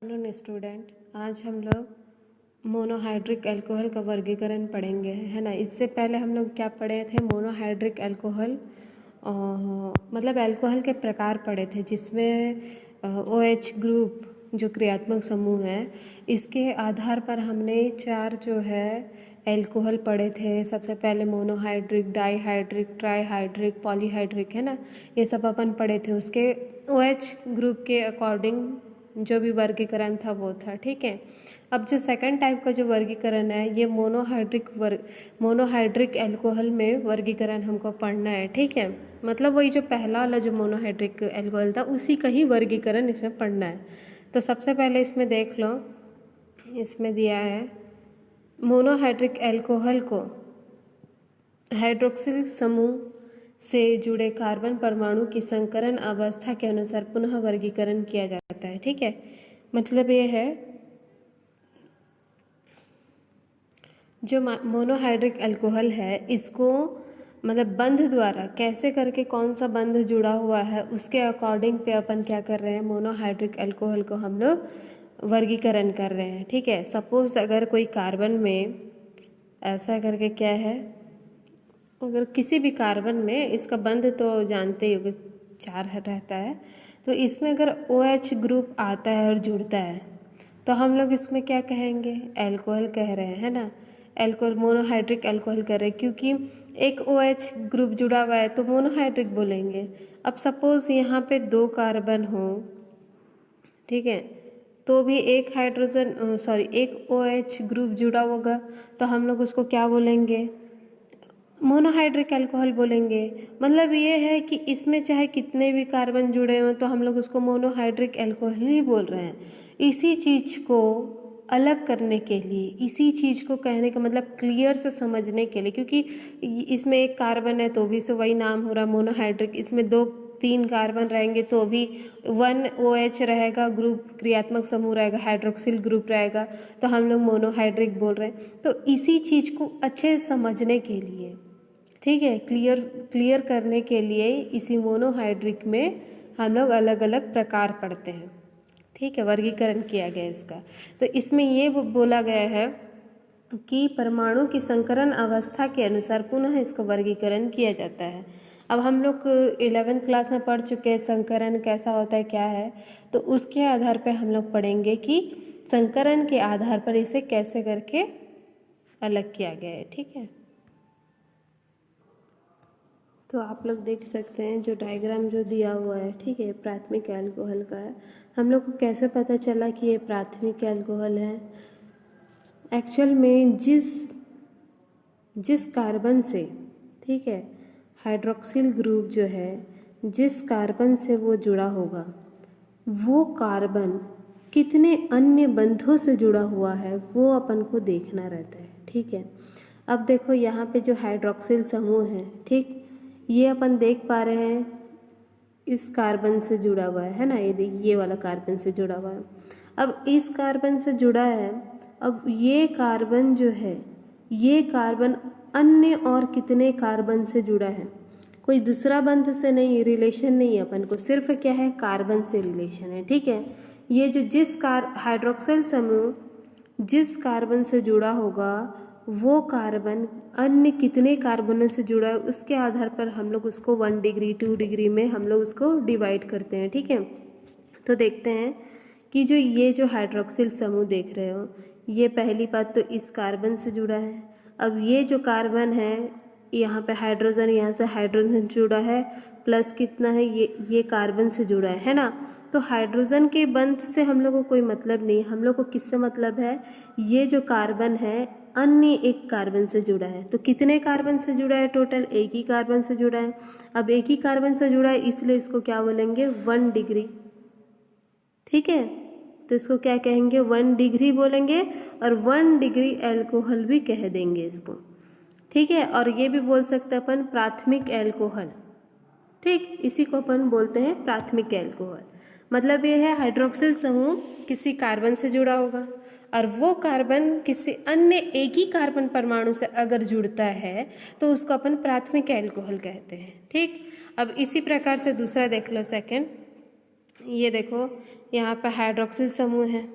Afternoon student, आज हम लोग मोनोहाइड्रिक अल्कोहल का वर्गीकरण पढ़ेंगे, है ना। इससे पहले हम लोग क्या पढ़े थे? मोनोहाइड्रिक अल्कोहल मतलब अल्कोहल के प्रकार पढ़े थे, जिसमें OH ग्रुप जो क्रियात्मक समूह है, इसके आधार पर हमने 4 जो है अल्कोहल पढ़े थे। सबसे पहले मोनोहाइड्रिक, डाईहाइड्रिक, ट्राईहाइड्रिक, पॉलीहाइड्रिक, है ना, ये सब अपन पढ़े थे। उसके OH ग्रुप के अकॉर्डिंग जो भी वर्गीकरण था वो था, ठीक है। अब जो सेकंड टाइप का जो वर्गीकरण है, ये मोनोहाइड्रिक अल्कोहल में वर्गीकरण हमको पढ़ना है, ठीक है। मतलब वही जो पहला वाला जो मोनोहाइड्रिक अल्कोहल था, उसी का ही वर्गीकरण इसमें पढ़ना है। तो सबसे पहले इसमें देख लो, इसमें दिया है मोनोहाइड्रिक अल्कोहल को हाइड्रोक्सिल समूह से जुड़े कार्बन परमाणु की संकरण अवस्था के अनुसार पुनः वर्गीकरण किया जाता है, ठीक है। मतलब ये है, जो मोनोहाइड्रिक अल्कोहल है, इसको मतलब बंध द्वारा कैसे करके कौन सा बंध जुड़ा हुआ है, उसके अकॉर्डिंग पे अपन क्या कर रहे हैं, मोनोहाइड्रिक अल्कोहल को हम लोग वर्गीकरण कर रहे हैं, ठीक है। सपोज अगर कोई कार्बन में ऐसा करके क्या है, अगर किसी भी कार्बन में इसका बंध तो जानते ही 4 रहता है, तो इसमें अगर OH ग्रुप आता है और जुड़ता है, तो हम लोग इसमें क्या कहेंगे? अल्कोहल कह रहे हैं, है ना। अल्कोहल, मोनोहाइड्रिक अल्कोहल कर रहे हैं, क्योंकि एक OH ग्रुप जुड़ा हुआ है तो मोनोहाइड्रिक बोलेंगे। अब सपोज यहाँ पे 2 कार्बन हो, ठीक है, तो भी एक एक OH ग्रुप जुड़ा होगा, तो हम लोग उसको क्या बोलेंगे? मोनोहाइड्रिक अल्कोहल बोलेंगे। मतलब ये है कि इसमें चाहे कितने भी कार्बन जुड़े हों, तो हम लोग उसको मोनोहाइड्रिक अल्कोहल ही बोल रहे हैं। इसी चीज़ को अलग करने के लिए, इसी चीज़ को कहने का मतलब क्लियर से समझने के लिए, क्योंकि इसमें एक कार्बन है तो भी से वही नाम हो रहा मोनोहाइड्रिक, इसमें 2-3 कार्बन रहेंगे तो भी 1 OH रहेगा, ग्रुप क्रियात्मक समूह रहेगा, हाइड्रोक्सिल ग्रुप रहेगा, तो हम लोग मोनोहाइड्रिक बोल रहे हैं। तो इसी चीज़ को अच्छे से समझने के लिए, ठीक है, क्लियर करने के लिए इसी मोनोहाइड्रिक में हम लोग अलग अलग प्रकार पढ़ते हैं, ठीक है, वर्गीकरण किया गया इसका। तो इसमें ये बोला गया है कि परमाणु की संकरण अवस्था के अनुसार पुनः इसको वर्गीकरण किया जाता है। अब हम लोग 11th क्लास में पढ़ चुके हैं संकरण कैसा होता है, क्या है, तो उसके आधार पर हम लोग पढ़ेंगे कि संकरण के आधार पर इसे कैसे करके अलग किया गया है, ठीक है। तो आप लोग देख सकते हैं जो डायग्राम जो दिया हुआ है, ठीक है, प्राथमिक अल्कोहल का है। हम लोग को कैसे पता चला कि ये प्राथमिक अल्कोहल है? एक्चुअल में जिस कार्बन से, ठीक है, हाइड्रोक्सिल ग्रुप जो है, जिस कार्बन से वो जुड़ा होगा, वो कार्बन कितने अन्य बंधों से जुड़ा हुआ है वो अपन को देखना रहता है, ठीक है। अब देखो यहाँ पे जो हाइड्रोक्सिल समूह है, ठीक, ये अपन देख पा रहे हैं इस कार्बन से जुड़ा हुआ है ना, ये वाला कार्बन से जुड़ा हुआ है। अब इस कार्बन से जुड़ा है, अब ये कार्बन जो है, ये कार्बन अन्य और कितने कार्बन से जुड़ा है? कोई दूसरा बंध से नहीं, रिलेशन नहीं है, अपन को सिर्फ क्या है, कार्बन से रिलेशन है, ठीक है। ये जो हाइड्रोक्सिल समूह जिस कार्बन से जुड़ा होगा, वो कार्बन अन्य कितने कार्बनों से जुड़ा है, उसके आधार पर हम लोग उसको 1 डिग्री 2 डिग्री में हम लोग उसको डिवाइड करते हैं, ठीक है। तो देखते हैं कि ये जो हाइड्रोक्सिल समूह देख रहे हो, ये पहली बात तो इस कार्बन से जुड़ा है। अब ये जो कार्बन है, यहाँ पे हाइड्रोजन, यहाँ से हाइड्रोजन जुड़ा है, प्लस कितना है, ये कार्बन से जुड़ा है ना। तो हाइड्रोजन के बंध से हम लोग को कोई मतलब नहीं, हम लोग को किससे मतलब है? ये जो कार्बन है अन्य एक कार्बन से जुड़ा है। तो कितने कार्बन से जुड़ा है? टोटल एक ही कार्बन से जुड़ा है। अब एक ही कार्बन से जुड़ा है, इसलिए इसको क्या बोलेंगे? 1 डिग्री, ठीक है। तो इसको क्या कहेंगे? 1 डिग्री बोलेंगे, और 1 डिग्री अल्कोहल भी कह देंगे इसको, ठीक है। और ये भी बोल सकते हैं अपन प्राथमिक अल्कोहल, ठीक, इसी को अपन बोलते हैं प्राथमिक अल्कोहल। मतलब ये है हाइड्रोक्सिल समूह किसी कार्बन से जुड़ा होगा, और वो कार्बन किसी अन्य एक ही कार्बन परमाणु से अगर जुड़ता है तो उसको अपन प्राथमिक अल्कोहल कहते हैं, ठीक। अब इसी प्रकार से दूसरा देख लो, सेकंड, ये देखो यहाँ पर हाइड्रोक्सिल समूह है।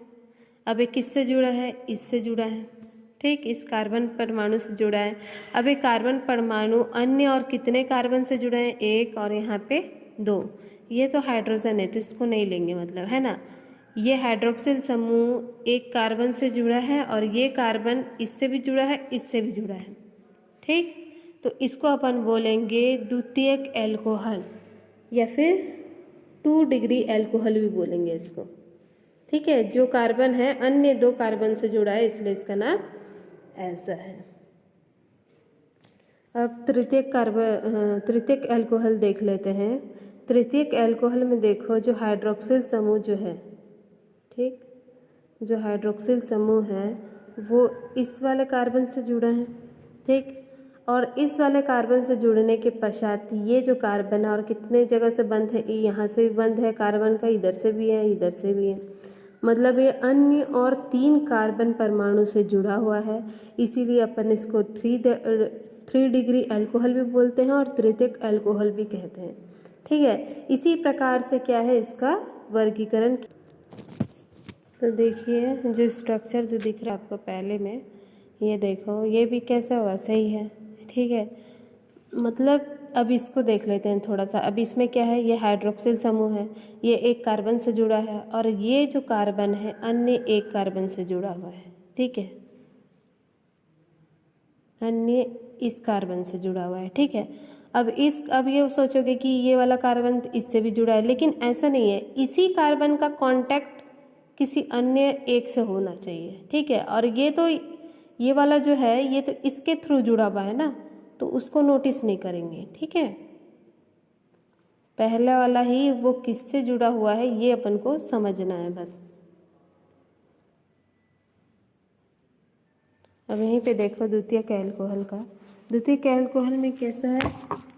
अब ये किससे जुड़ा है? इससे जुड़ा है, ठीक, इस कार्बन परमाणु से जुड़ा है। अब ये कार्बन परमाणु अन्य और कितने कार्बन से जुड़ा है? एक और यहाँ पे 2। ये तो हाइड्रोजन है तो इसको नहीं लेंगे, मतलब है ना। ये हाइड्रोक्सिल समूह एक कार्बन से जुड़ा है और ये कार्बन इससे भी जुड़ा है, इससे भी जुड़ा है, ठीक। तो इसको अपन बोलेंगे द्वितीयक एल्कोहल या फिर 2 डिग्री एल्कोहल भी बोलेंगे इसको, ठीक है। जो कार्बन है अन्य 2 कार्बन से जुड़ा है इसलिए इसका नाम ऐसा है। अब तृतीयक एल्कोहल देख लेते हैं। तृतीयक एल्कोहल में देखो जो हाइड्रोक्सिल समूह जो है, ठीक, जो हाइड्रोक्सिल समूह है वो इस वाले कार्बन से जुड़ा है, ठीक। और इस वाले कार्बन से जुड़ने के पश्चात ये जो कार्बन है और कितने जगह से बंद है, यहाँ से भी बंद है कार्बन का, इधर से भी है, इधर से भी है, मतलब ये अन्य और 3 कार्बन परमाणु से जुड़ा हुआ है। इसीलिए अपन इसको 3 डिग्री अल्कोहल भी बोलते हैं और तृतीयक अल्कोहल भी कहते हैं, ठीक है। इसी प्रकार से क्या है इसका वर्गीकरण। तो देखिए जो स्ट्रक्चर जो दिख रहा है आपको पहले में, ये देखो ये भी कैसा हुआ, सही है, ठीक है। मतलब अब इसको देख लेते हैं थोड़ा सा। अब इसमें क्या है, ये हाइड्रोक्सिल समूह है, ये एक कार्बन से जुड़ा है और ये जो कार्बन है अन्य एक कार्बन से जुड़ा हुआ है, ठीक है, अन्य इस कार्बन से जुड़ा हुआ है, ठीक है। अब ये सोचोगे कि ये वाला कार्बन इससे भी जुड़ा है, लेकिन ऐसा नहीं है। इसी कार्बन का कांटेक्ट किसी अन्य एक से होना चाहिए, ठीक है। और ये वाला जो है ये तो इसके थ्रू जुड़ा हुआ है ना, तो उसको नोटिस नहीं करेंगे, ठीक है। पहला वाला ही वो किससे जुड़ा हुआ है ये अपन को समझना है बस। अब यहीं पे देखो द्वितीयक एल्कोहल का। द्वितीयक एल्कोहल में कैसा है,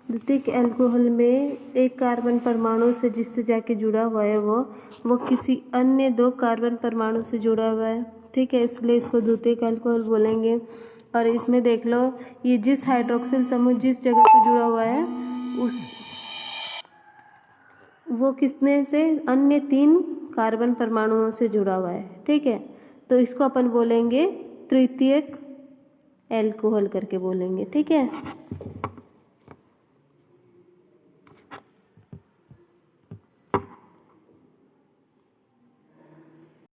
द्वितीयक एल्कोहल में एक कार्बन परमाणु से जिससे जाके जुड़ा हुआ है वो किसी अन्य 2 कार्बन परमाणु से जुड़ा हुआ है, ठीक है, इसलिए इसको द्वितीयक एल्कोहल बोलेंगे। और इसमें देख लो ये जिस हाइड्रोक्सिल समूह जिस जगह से जुड़ा हुआ है वो कितने से, अन्य 3 कार्बन परमाणुओं से जुड़ा हुआ है, ठीक है। तो इसको अपन बोलेंगे तृतीयक एल्कोहल करके बोलेंगे, ठीक है।